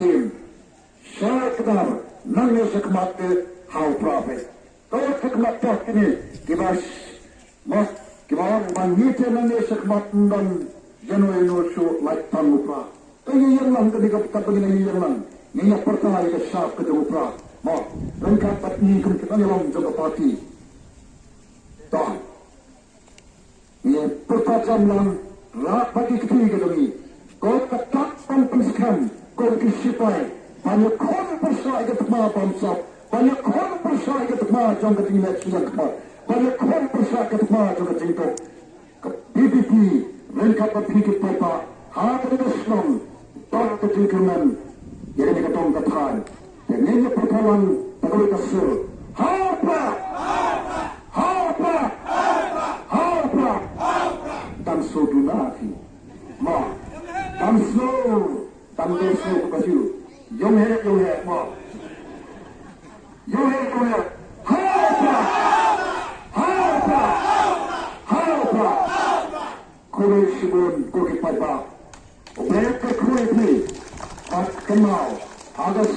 Saya kenal nangis sekmat hau profes. Kalau sekmat tak ini mas kibas manite nangis sekmat dan Januari nusu like tanupra. Kaya yang lang ketika kita begini yang lang ni yang pertama kita sah ke tanupra. Mak lengkap patni kita ni lang jaga parti. Dah. Ni pertama lang rapat kita ni. Kau ketak pensikan kau kisipai. Banyak orang bersama kita bangsa, banyak orang bersama kita jom ketinggalan silang kemar, banyak orang bersama kita jom ketinggalan PPP, mereka berpikir apa, hari Islam, tak ketinggalan, jadi mereka dong katakan, dan ini perkawan pegawai kasir, harpa, dan sodunati, dan dosa baju. Yung hai, ma. Yung hai, harpa. Kuri sibun, kuri paipa. Mereka kuri ni, at kenal, agak